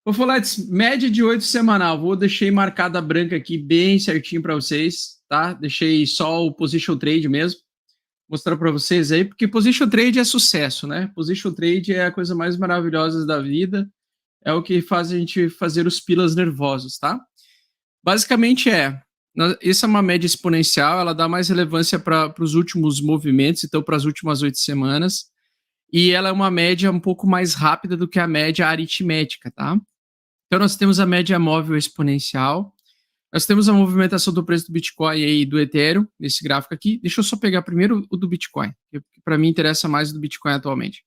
Vou falar de média de 8 semanal. Deixei marcada branca aqui bem certinho para vocês, tá? Deixei só o position trade mesmo. Mostrar para vocês aí, porque position trade é sucesso, né? Position trade é a coisa mais maravilhosa da vida. É o que faz a gente fazer os pilas nervosos, tá? Basicamente essa é uma média exponencial, ela dá mais relevância para os últimos movimentos, então para as últimas 8 semanas, e ela é uma média um pouco mais rápida do que a média aritmética, tá? Então nós temos a média móvel exponencial, nós temos a movimentação do preço do Bitcoin e do Ethereum, nesse gráfico aqui. Deixa eu só pegar primeiro o do Bitcoin, que para mim interessa mais o do Bitcoin atualmente.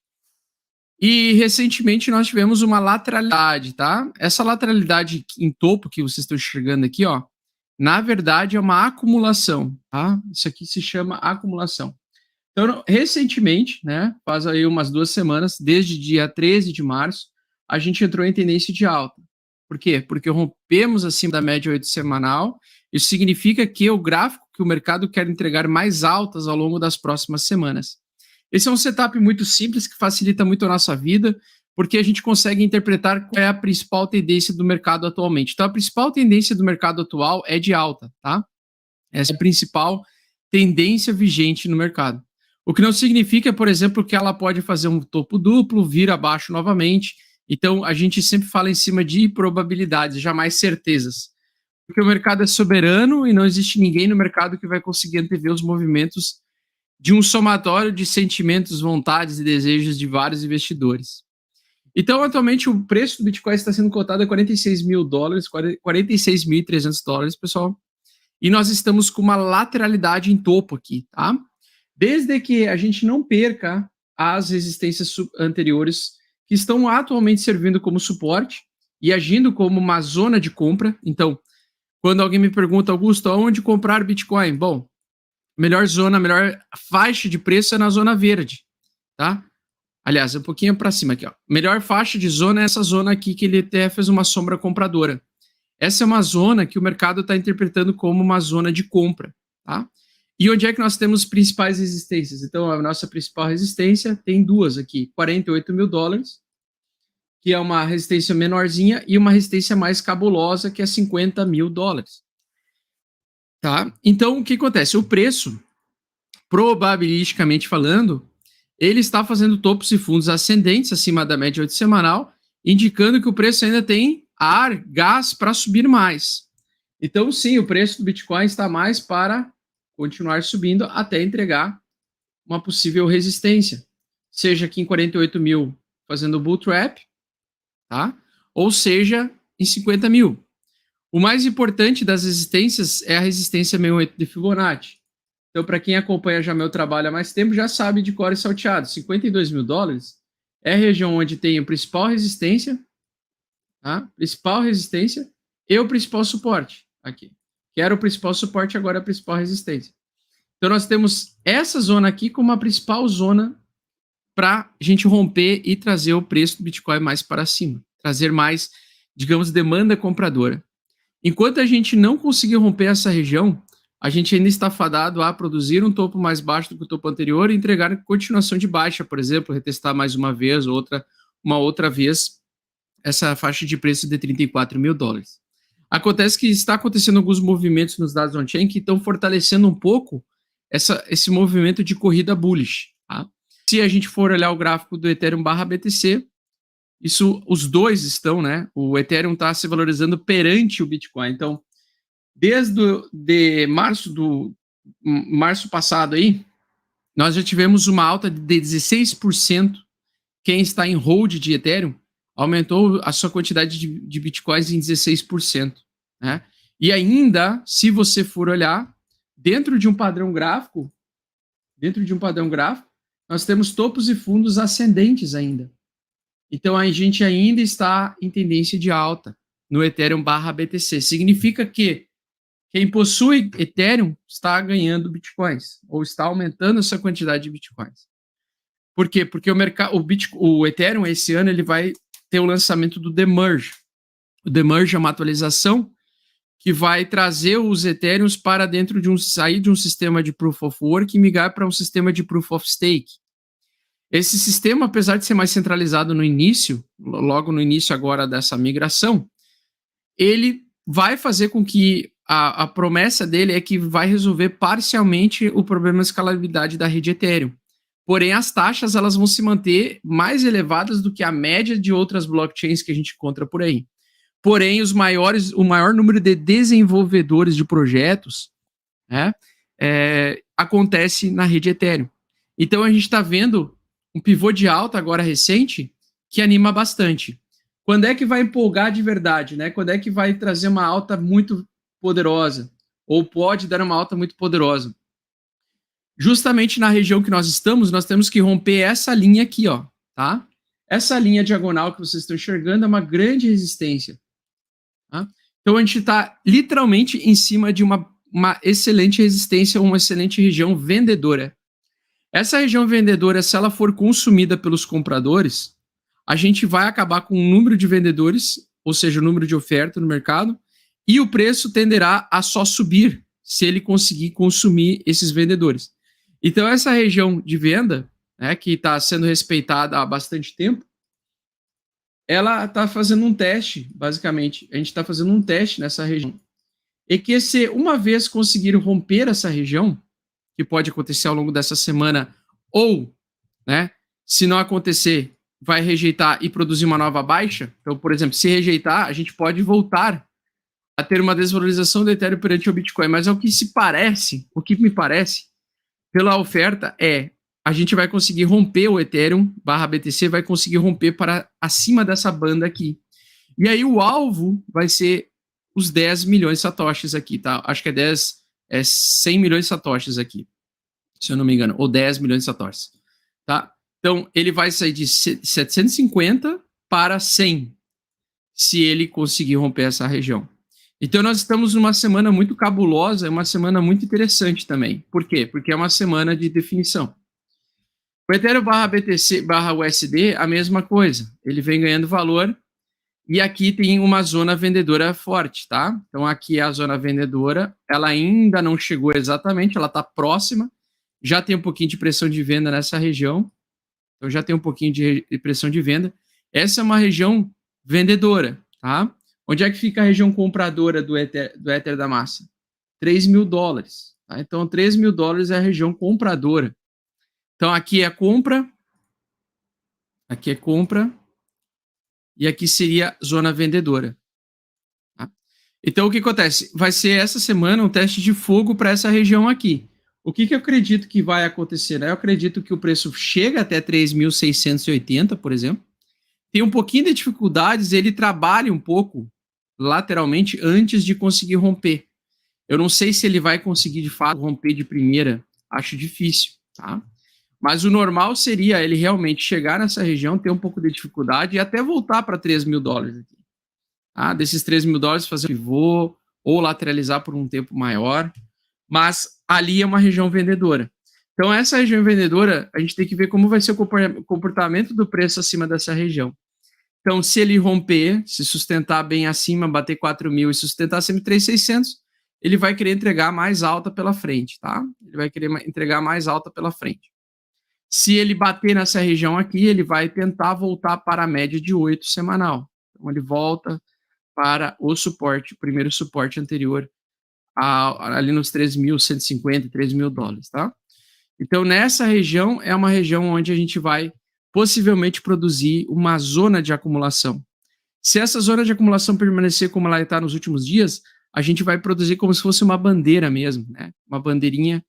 E recentemente nós tivemos uma lateralidade, tá? Essa lateralidade em topo que vocês estão enxergando aqui, ó, na verdade é uma acumulação, tá? Isso aqui se chama acumulação. Então, recentemente, né, faz aí umas 2 semanas, desde dia 13 de março, a gente entrou em tendência de alta. Por quê? Porque rompemos acima da média 8 semanal. Isso significa que o gráfico que o mercado quer entregar mais altas ao longo das próximas semanas. Esse é um setup muito simples que facilita muito a nossa vida, porque a gente consegue interpretar qual é a principal tendência do mercado atualmente. Então, a principal tendência do mercado atual é de alta, tá? Essa é a principal tendência vigente no mercado. O que não significa, por exemplo, que ela pode fazer um topo duplo, vir abaixo novamente. Então, a gente sempre fala em cima de probabilidades, jamais certezas. Porque o mercado é soberano e não existe ninguém no mercado que vai conseguir antever os movimentos de um somatório de sentimentos, vontades e desejos de vários investidores. Então, atualmente, o preço do Bitcoin está sendo cotado a $46 mil, $46.300, pessoal. E nós estamos com uma lateralidade em topo aqui, tá? Desde que a gente não perca as resistências anteriores que estão atualmente servindo como suporte e agindo como uma zona de compra. Então, quando alguém me pergunta, Augusto, aonde comprar Bitcoin? Bom, melhor faixa de preço é na zona verde, tá? Aliás, um pouquinho para cima aqui, ó. Melhor faixa de zona é essa zona aqui que ele até fez uma sombra compradora. Essa é uma zona que o mercado está interpretando como uma zona de compra, tá? E onde é que nós temos principais resistências? Então, a nossa principal resistência tem duas aqui, $48 mil, que é uma resistência menorzinha, e uma resistência mais cabulosa, que é $50 mil. Tá? Então, o que acontece? O preço, probabilisticamente falando, ele está fazendo topos e fundos ascendentes acima da média 8 semanal, indicando que o preço ainda tem ar, gás para subir mais. Então, sim, o preço do Bitcoin está mais para continuar subindo até entregar uma possível resistência, seja aqui em 48 mil fazendo bull trap, tá? Ou seja, em 50 mil. O mais importante das resistências é a resistência 68 de Fibonacci. Então, para quem acompanha já meu trabalho há mais tempo, já sabe de cor e salteado. $52 mil é a região onde tem a principal resistência, tá? Principal resistência e o principal suporte aqui. Que era o principal suporte, agora é a principal resistência. Então, nós temos essa zona aqui como a principal zona para a gente romper e trazer o preço do Bitcoin mais para cima. Trazer mais, digamos, demanda compradora. Enquanto a gente não conseguir romper essa região, a gente ainda está fadado a produzir um topo mais baixo do que o topo anterior e entregar continuação de baixa, por exemplo, retestar mais uma vez, uma outra vez, essa faixa de preço de $34 mil. Acontece que está acontecendo alguns movimentos nos dados on-chain que estão fortalecendo um pouco esse movimento de corrida bullish. Tá? Se a gente for olhar o gráfico do Ethereum /BTC, os dois estão, né? O Ethereum está se valorizando perante o Bitcoin. Então, desde março passado aí, nós já tivemos uma alta de 16%. Quem está em hold de Ethereum aumentou a sua quantidade de Bitcoins em 16%. Né? E ainda, se você for olhar, dentro de um padrão gráfico, nós temos topos e fundos ascendentes ainda. Então, a gente ainda está em tendência de alta no Ethereum /BTC. Significa que quem possui Ethereum está ganhando Bitcoins, ou está aumentando essa quantidade de Bitcoins. Por quê? Porque o Ethereum, esse ano, ele vai ter o lançamento do Demerge. O Demerge é uma atualização que vai trazer os Ethereums para dentro sair de um sistema de Proof of Work e migrar para um sistema de Proof of Stake. Esse sistema, apesar de ser mais centralizado no início, logo no início agora dessa migração, ele vai fazer com que a promessa dele é que vai resolver parcialmente o problema de escalabilidade da rede Ethereum. Porém, as taxas elas vão se manter mais elevadas do que a média de outras blockchains que a gente encontra por aí. Porém, o maior número de desenvolvedores de projetos, né, acontece na rede Ethereum. Então, a gente está vendo um pivô de alta agora recente que anima bastante. Quando é que vai empolgar de verdade, né? Quando é que vai trazer uma alta muito poderosa? Ou pode dar uma alta muito poderosa? Justamente na região que nós estamos, nós temos que romper essa linha aqui, ó, tá? Essa linha diagonal que vocês estão enxergando é uma grande resistência. Tá? Então a gente está literalmente em cima de uma excelente resistência, uma excelente região vendedora. Essa região vendedora, se ela for consumida pelos compradores, a gente vai acabar com o número de vendedores, ou seja, o número de oferta no mercado, e o preço tenderá a só subir se ele conseguir consumir esses vendedores. Então, essa região de venda, né, que está sendo respeitada há bastante tempo, ela está fazendo um teste, basicamente. A gente está fazendo um teste nessa região. E que se uma vez conseguir romper essa região, que pode acontecer ao longo dessa semana, ou, né, se não acontecer, vai rejeitar e produzir uma nova baixa. Então, por exemplo, se rejeitar, a gente pode voltar a ter uma desvalorização do Ethereum perante o Bitcoin. Mas o que me parece, pela oferta, a gente vai conseguir romper o Ethereum /BTC, vai conseguir romper para acima dessa banda aqui. E aí o alvo vai ser os 10 milhões de satoshis aqui, tá? Acho que 100 milhões de satoshis aqui, se eu não me engano, ou 10 milhões de satoshis, tá? Então, ele vai sair de 750 para 100, se ele conseguir romper essa região. Então, nós estamos numa semana muito cabulosa, uma semana muito interessante também. Por quê? Porque é uma semana de definição. O Ethereum /BTC /USD, a mesma coisa. Ele vem ganhando valor e aqui tem uma zona vendedora forte, tá? Então, aqui é a zona vendedora. Ela ainda não chegou exatamente, ela está próxima. Já tem um pouquinho de pressão de venda nessa região. Então, já tem um pouquinho de pressão de venda. Essa é uma região vendedora, tá? Onde é que fica a região compradora do Ether da massa? $3.000. Tá? Então, $3.000 é a região compradora. Então, aqui é compra, e aqui seria zona vendedora. Tá? Então, o que acontece? Vai ser essa semana um teste de fogo para essa região aqui. O que eu acredito que vai acontecer? Né? Eu acredito que o preço chega até 3.680, por exemplo. Tem um pouquinho de dificuldades, ele trabalha um pouco lateralmente antes de conseguir romper. Eu não sei se ele vai conseguir, de fato, romper de primeira. Acho difícil, tá? Mas o normal seria ele realmente chegar nessa região, ter um pouco de dificuldade e até voltar para $3.000 aqui. Tá? Desses $3.000 fazer um pivô ou lateralizar por um tempo maior. Mas ali é uma região vendedora. Então, essa região vendedora, a gente tem que ver como vai ser o comportamento do preço acima dessa região. Então, se ele romper, se sustentar bem acima, bater 4.000 e sustentar acima de 3.600, ele vai querer entregar mais alta pela frente, tá? Ele vai querer entregar mais alta pela frente. Se ele bater nessa região aqui, ele vai tentar voltar para a média de 8 semanal. Então, ele volta para o primeiro suporte anterior, ali nos 3.150, $3.000, tá? Então, nessa região, é uma região onde a gente vai possivelmente produzir uma zona de acumulação. Se essa zona de acumulação permanecer como ela está nos últimos dias, a gente vai produzir como se fosse uma bandeira mesmo, né? Uma bandeirinha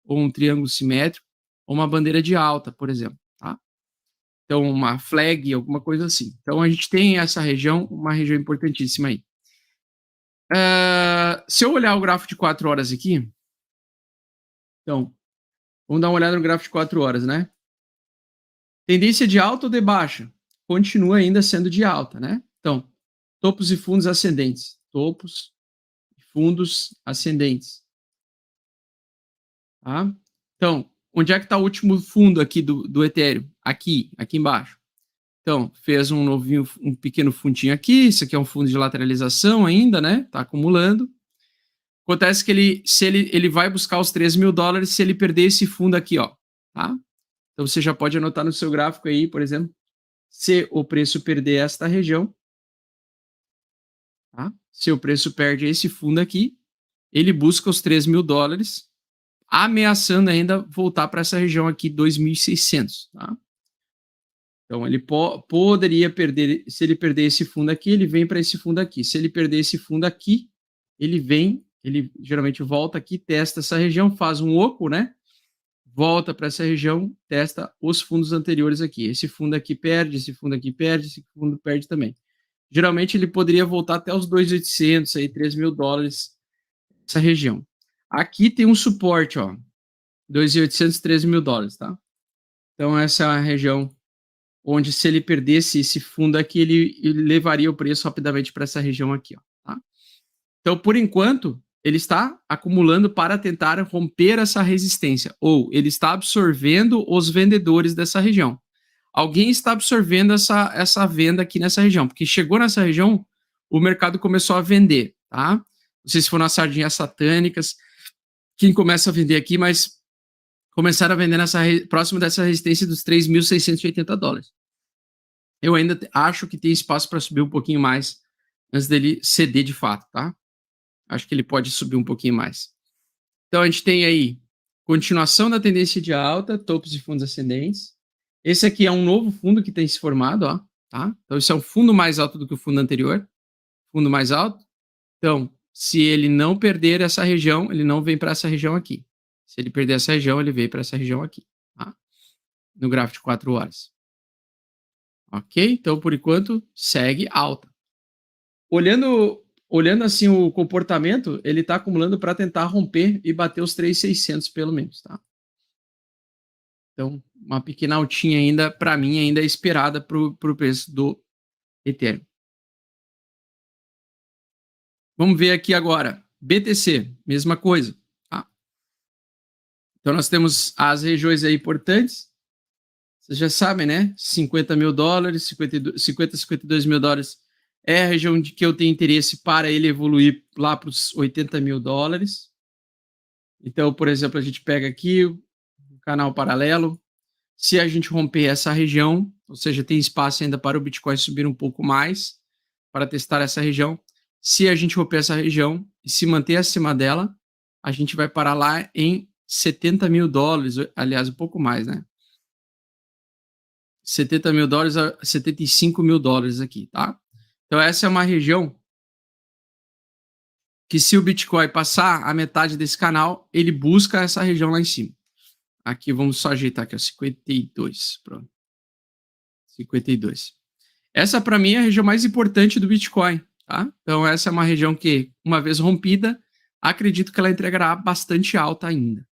ou um triângulo simétrico, ou uma bandeira de alta, por exemplo, tá? Então, uma flag, alguma coisa assim. Então, a gente tem essa região, uma região importantíssima aí. Se eu olhar o gráfico de 4 horas aqui, então, vamos dar uma olhada no gráfico de 4 horas, né? Tendência de alta ou de baixa? Continua ainda sendo de alta, né? Então, topos e fundos ascendentes. Topos e fundos ascendentes. Tá? Então, onde é que está o último fundo aqui do Ethereum? Aqui embaixo. Então, fez um pequeno fundinho aqui. Isso aqui é um fundo de lateralização ainda, né? Está acumulando. Acontece que ele vai buscar os $3.000 se ele perder esse fundo aqui, ó. Tá? Então você já pode anotar no seu gráfico aí, por exemplo, se o preço perder esta região, tá? Se o preço perde esse fundo aqui, ele busca os 3 mil dólares, ameaçando ainda voltar para essa região aqui, 2.600, tá? Então ele poderia perder, se ele perder esse fundo aqui, ele vem para esse fundo aqui. Se ele perder esse fundo aqui, ele geralmente volta aqui, testa essa região, faz um oco, né? Volta para essa região, testa os fundos anteriores aqui. Esse fundo aqui perde, esse fundo aqui perde, esse fundo perde também. Geralmente ele poderia voltar até os 2.800, aí 3 mil dólares, essa região. Aqui tem um suporte, ó, 2.800, 13 mil dólares, tá? Então essa é a região onde, se ele perdesse esse fundo aqui, ele levaria o preço rapidamente para essa região aqui, ó, tá? Então, por enquanto, ele está acumulando para tentar romper essa resistência, ou ele está absorvendo os vendedores dessa região. Alguém está absorvendo essa venda aqui nessa região, porque chegou nessa região, o mercado começou a vender, tá? Não sei se foram as sardinhas satânicas, quem começa a vender aqui, mas começaram a vender próximo dessa resistência dos 3.680 dólares. Eu ainda acho que tem espaço para subir um pouquinho mais antes dele ceder de fato, tá? Acho que ele pode subir um pouquinho mais. Então a gente tem aí continuação da tendência de alta, topos de fundos ascendentes. Esse aqui é um novo fundo que tem se formado, ó, tá? Então esse é um fundo mais alto do que o fundo anterior. Fundo mais alto. Então, se ele não perder essa região, ele não vem para essa região aqui. Se ele perder essa região, ele vem para essa região aqui, tá? No gráfico de 4 horas. Ok? Então, por enquanto, segue alta. Olhando assim o comportamento, ele está acumulando para tentar romper e bater os 3.600 pelo menos, tá? Então, uma pequena altinha ainda, para mim, ainda é esperada para o preço do Ethereum. Vamos ver aqui agora. BTC, mesma coisa, tá? Então, nós temos as regiões aí importantes. Vocês já sabem, né? 50 mil dólares, 52 mil dólares é a região de que eu tenho interesse para ele evoluir lá para os 80 mil dólares. Então, por exemplo, a gente pega aqui o canal paralelo. Se a gente romper essa região, ou seja, tem espaço ainda para o Bitcoin subir um pouco mais para testar essa região. Se a gente romper essa região e se manter acima dela, a gente vai parar lá em 70 mil dólares, aliás, um pouco mais, né? 70 mil dólares a 75 mil dólares aqui, tá? Então essa é uma região que, se o Bitcoin passar a metade desse canal, ele busca essa região lá em cima. Aqui vamos só ajeitar aqui, ó, 52, pronto. 52. Essa para mim é a região mais importante do Bitcoin, tá? Então essa é uma região que, uma vez rompida, acredito que ela entregará bastante alta ainda,